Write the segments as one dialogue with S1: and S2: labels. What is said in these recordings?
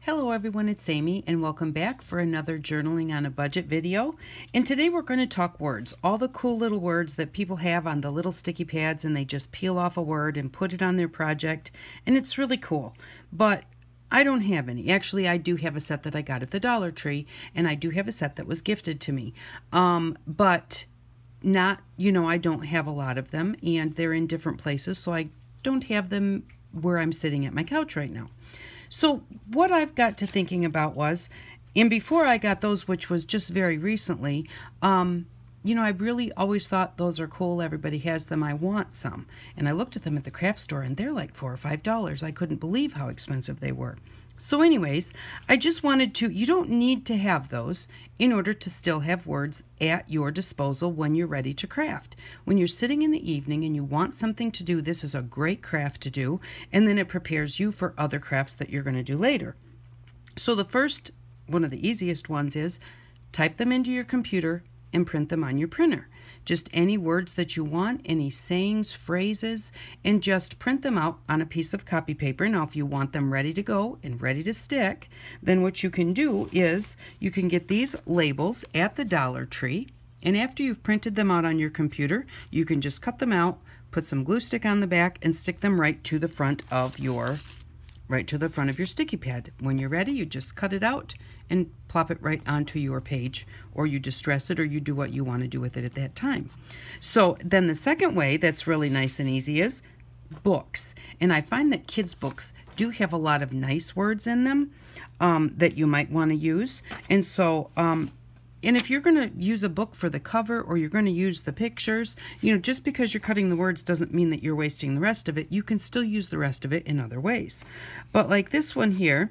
S1: Hello everyone, it's Amy and welcome back for another Journaling on a Budget video. And today we're going to talk words, all the cool little words that people have on the little sticky pads and they just peel off a word and put it on their project, and it's really cool. But I don't have any. Actually, I do have a set that I got at the Dollar Tree, and I do have a set that was gifted to me. But not, I don't have a lot of them, and they're in different places, so I don't have them where I'm sitting at my couch right now. So what I've got to thinking about was, and before I got those, which was just very recently, I really always thought those are cool. Everybody has them. I want some. And I looked at them at the craft store and they're like $4 or $5. I couldn't believe how expensive they were. So anyways, I just wanted to, you don't need to have those in order to still have words at your disposal when you're ready to craft. When you're sitting in the evening and you want something to do, this is a great craft to do, and then it prepares you for other crafts that you're going to do later. So the first, one of the easiest ones is type them into your computer and print them on your printer. Just any words that you want, any sayings, phrases, and just print them out on a piece of copy paper. Now, if you want them ready to go and ready to stick, then what you can do is you can get these labels at the Dollar Tree, and after you've printed them out on your computer, you can just cut them out, put some glue stick on the back, and stick them right to the front of your sticky pad. When you're ready, you just cut it out and plop it right onto your page, or you distress it, or you do what you want to do with it at that time. So then the second way that's really nice and easy is books. And I find that kids' books do have a lot of nice words in them that you might want to use. And so, and if you're going to use a book for the cover, or you're going to use the pictures, just because you're cutting the words doesn't mean that you're wasting the rest of it. You can still use the rest of it in other ways. But like this one here,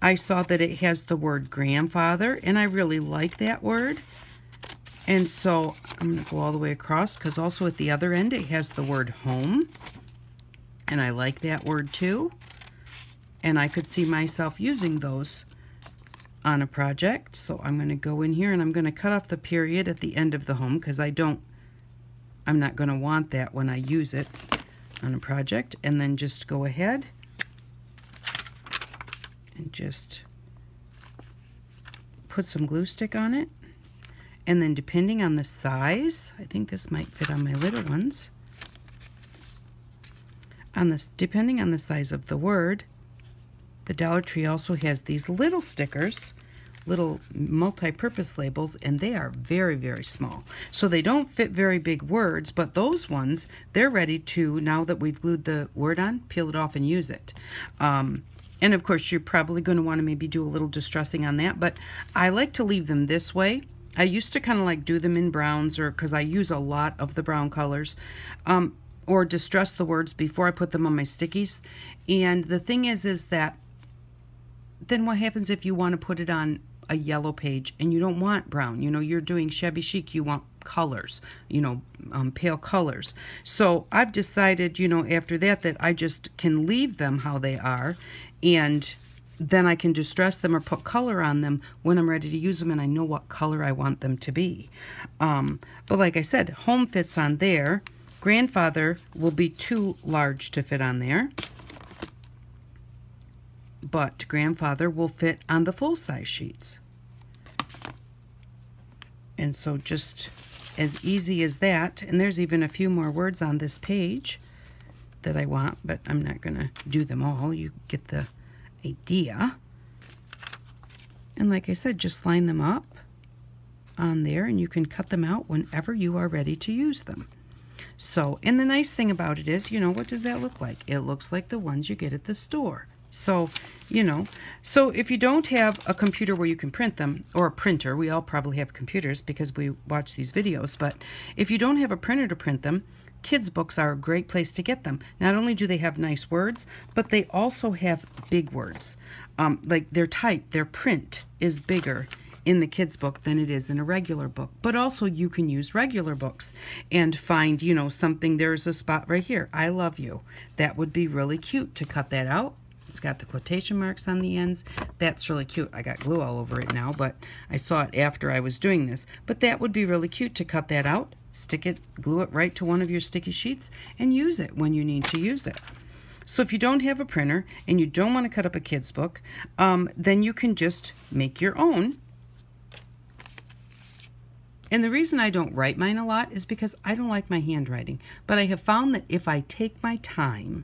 S1: I saw that it has the word grandfather, and I really like that word. And so I'm going to go all the way across, because also at the other end it has the word home, and I like that word too. And I could see myself using those on a project. So I'm going to go in here and I'm going to cut off the period at the end of the home, because I'm not going to want that when I use it on a project. And then just go ahead and just put some glue stick on it. And then depending on the size, I think this might fit on my little ones. Depending on the size of the word, the Dollar Tree also has these little stickers, little multi-purpose labels, and they are very, very small. So they don't fit very big words, but those ones, they're ready to, now that we've glued the word on, peel it off and use it. And of course, you're probably going to want to maybe do a little distressing on that, but I like to leave them this way. I used to kind of like do them in browns, or because I use a lot of the brown colors, or distress the words before I put them on my stickies. And the thing is that then what happens if you want to put it on a yellow page and you don't want brown? You're doing shabby chic, you want colors, pale colors. So I've decided, after that I just can leave them how they are, and then I can distress them or put color on them when I'm ready to use them and I know what color I want them to be. But like I said, home fits on there. Grandfather will be too large to fit on there, but grandfather will fit on the full-size sheets. And so just as easy as that, and there's even a few more words on this page that I want, but I'm not going to do them all. You get the idea. And like I said, just line them up on there, and you can cut them out whenever you are ready to use them. So, and the nice thing about it is, what does that look like? It looks like the ones you get at the store. So, so if you don't have a computer where you can print them, or a printer, we all probably have computers because we watch these videos, but if you don't have a printer to print them, kids' books are a great place to get them. Not only do they have nice words, but they also have big words. Like their type, their print is bigger in the kids' book than it is in a regular book. But also you can use regular books and find, something, there's a spot right here, I love you. That would be really cute to cut that out. It's got the quotation marks on the ends. That's really cute. I got glue all over it now, but I saw it after I was doing this. But that would be really cute to cut that out, stick it, glue it right to one of your sticky sheets, and use it when you need to use it. So if you don't have a printer and you don't want to cut up a kid's book, then you can just make your own. And the reason I don't write mine a lot is because I don't like my handwriting. But I have found that if I take my time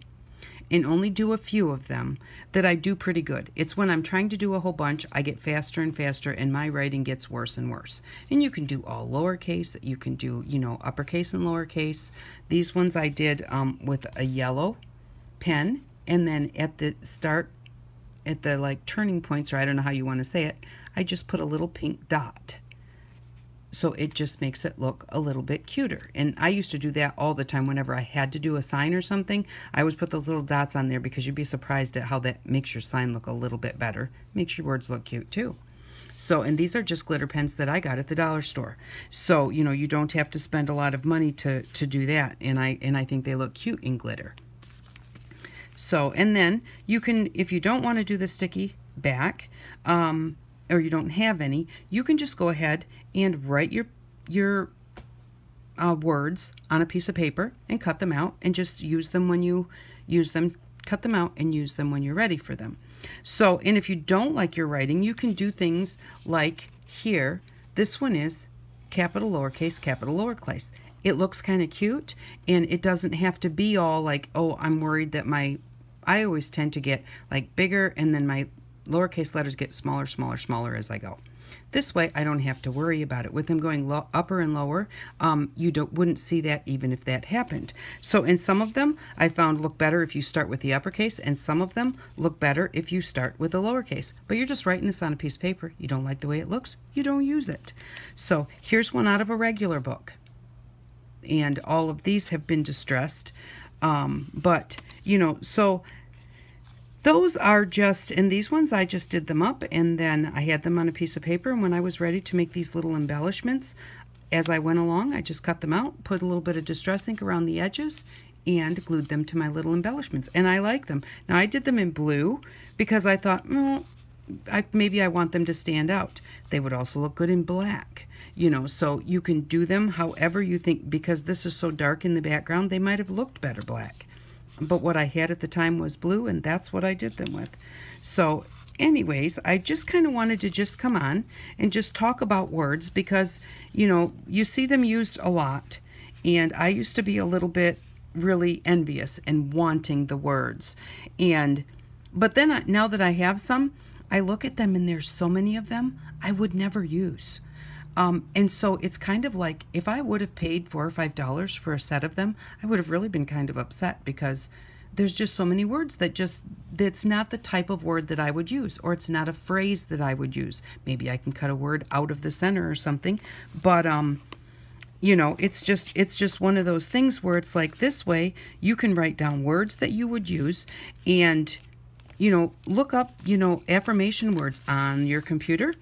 S1: and only do a few of them, that I do pretty good. It's when I'm trying to do a whole bunch, I get faster and faster, and my writing gets worse and worse. And you can do all lowercase, you can do, uppercase and lowercase. These ones I did with a yellow pen, and then at the start, at the like turning points, or I don't know how you want to say it, I just put a little pink dot. So it just makes it look a little bit cuter. And I used to do that all the time whenever I had to do a sign or something. I always put those little dots on there because you'd be surprised at how that makes your sign look a little bit better. Makes your words look cute too. So, and these are just glitter pens that I got at the dollar store. So, you don't have to spend a lot of money to do that. And I think they look cute in glitter. So, and then you can, if you don't want to do the sticky back, or you don't have any, you can just go ahead and write your words on a piece of paper and cut them out, and just use them when you use them. Cut them out and use them when you're ready for them. So, and if you don't like your writing, you can do things like here. This one is capital lowercase. It looks kind of cute, and it doesn't have to be all like, oh, I'm worried that I always tend to get like bigger, and then my lowercase letters get smaller as I go. This way, I don't have to worry about it. With them going upper and lower, you wouldn't see that even if that happened. So in some of them, I found look better if you start with the uppercase, and some of them look better if you start with the lowercase. But you're just writing this on a piece of paper. You don't like the way it looks, you don't use it. So here's one out of a regular book. And all of these have been distressed. But, so those are just, and these ones I just did them up, and then I had them on a piece of paper, and when I was ready to make these little embellishments, as I went along, I just cut them out, put a little bit of distress ink around the edges, and glued them to my little embellishments, and I like them. Now I did them in blue because I thought, maybe I want them to stand out. They would also look good in black, so you can do them however you think, because this is so dark in the background, they might have looked better black. But what I had at the time was blue, and that's what I did them with. So anyways, I just kind of wanted to just come on and just talk about words, because, you see them used a lot. And I used to be a little bit really envious and wanting the words. But then now that I have some, I look at them and there's so many of them I would never use. And so it's kind of like, if I would have paid $4 or $5 for a set of them, I would have really been kind of upset, because there's just so many words that's not the type of word that I would use, or it's not a phrase that I would use. Maybe I can cut a word out of the center or something, but it's just one of those things where it's like, this way you can write down words that you would use, and look up affirmation words on your computer,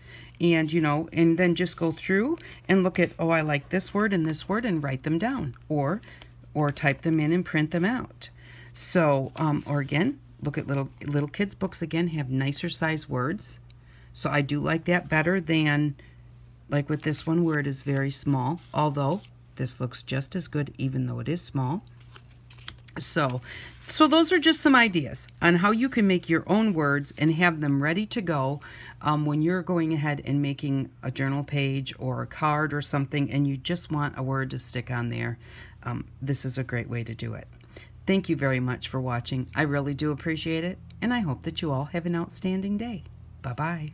S1: and and then just go through and look at, oh, I like this word and write them down, or type them in and print them out. So or again, look at little kids books, again, have nicer size words. So I do like that better than like with this one where it is very small, although this looks just as good even though it is small. So those are just some ideas on how you can make your own words and have them ready to go when you're going ahead and making a journal page or a card or something, and you just want a word to stick on there. This is a great way to do it. Thank you very much for watching. I really do appreciate it, and I hope that you all have an outstanding day. Bye-bye.